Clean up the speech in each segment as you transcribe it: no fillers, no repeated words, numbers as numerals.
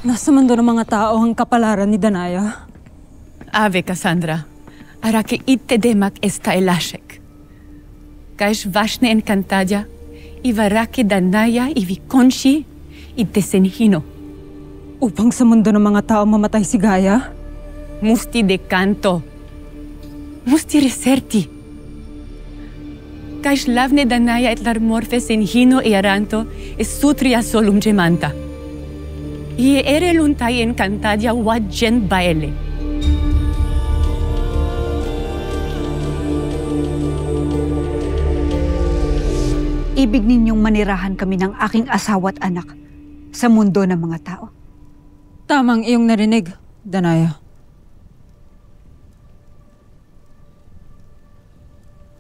Nasa mundo ng mga tao ang kapalaran ni Danaya. Ave, Cassandra. Araki itte demak esta elashek. Kaish vashne encantadia, ivaraki Danaya ivi konshi itte senhino. Upang sa mundo ng mga tao mamatay si Gaia? Musti de canto. Musti reserti. Kaish lavne Danaya et larmorfe senhino e aranto e sutria solum gemanta. Ie ere luntai encantadia wajen baele. Ibig ninyong manirahan kami ng aking asawa at anak sa mundo ng mga tao. Tamang iyong narinig, Danaya.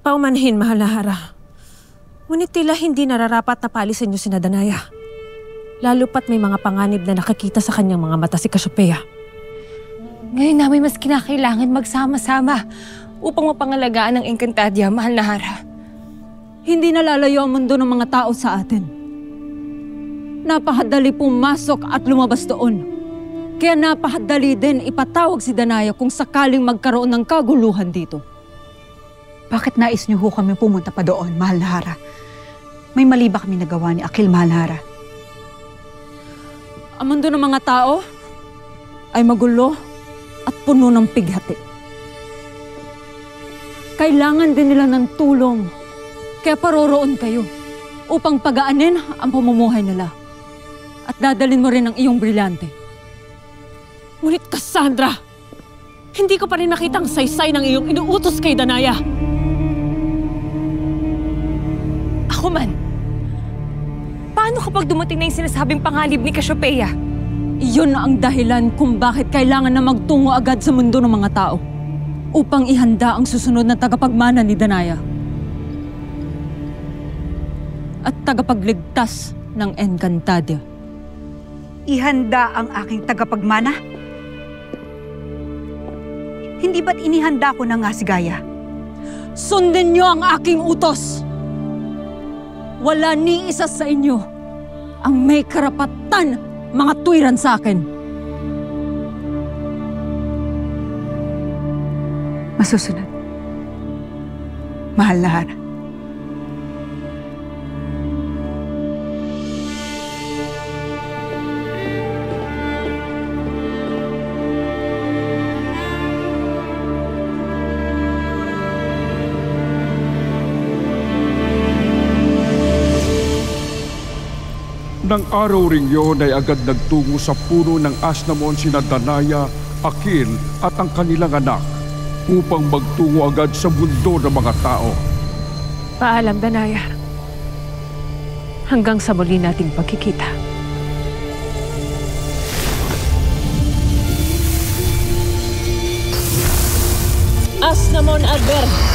Paumanhin, mahal na Hara. Ngunit tila hindi nararapat na palisin niyo sina Danaya. Lalo pat may mga panganib na nakakita sa kanyang mga mata si Cassiopeia. Ngayon namin mas kinakailangan magsama-sama upang mapangalagaan ang Encantadia, mahal na Hara. Hindi nalalayo ang mundo ng mga tao sa atin. Napakadali pumasok at lumabas doon. Kaya napakadali din ipatawag si Danaya kung sakaling magkaroon ng kaguluhan dito. Bakit nais niyo ho kami pumunta pa doon, mahal na Hara? May mali ba kami nagawa ni Akil, mahal na Hara? Ang mundo ng mga tao ay magulo at puno ng pighati. Kailangan din nila ng tulong, kaya paroroon kayo upang pagaanin ang pamumuhay nila. At dadalhin mo rin ang iyong brilyante. Ngunit Cassandra, hindi ko pa rin nakita ang saysay ng iyong inuutos kay Danaya. Ako man. Paano kapag dumating na yung sinasabing panganib ni Cassiopeia? Iyon ang dahilan kung bakit kailangan na magtungo agad sa mundo ng mga tao upang ihanda ang susunod na tagapagmana ni Danaya at tagapagligtas ng Encantadia. Ihanda ang aking tagapagmana? Hindi ba't inihanda ko na nga si Gaia? Sundin niyo ang aking utos! Wala ni isa sa inyo ang may karapatan mga tuwiran sa akin. Masusunod. Mahal na Hara. Nang araw ring yun ay agad nagtungo sa puno ng Asnamon sina Danaya, Akil at ang kanilang anak upang magtungo agad sa mundo ng mga tao. Paalam, Danaya. Hanggang sa muli nating pagkikita. Asnamon Adver!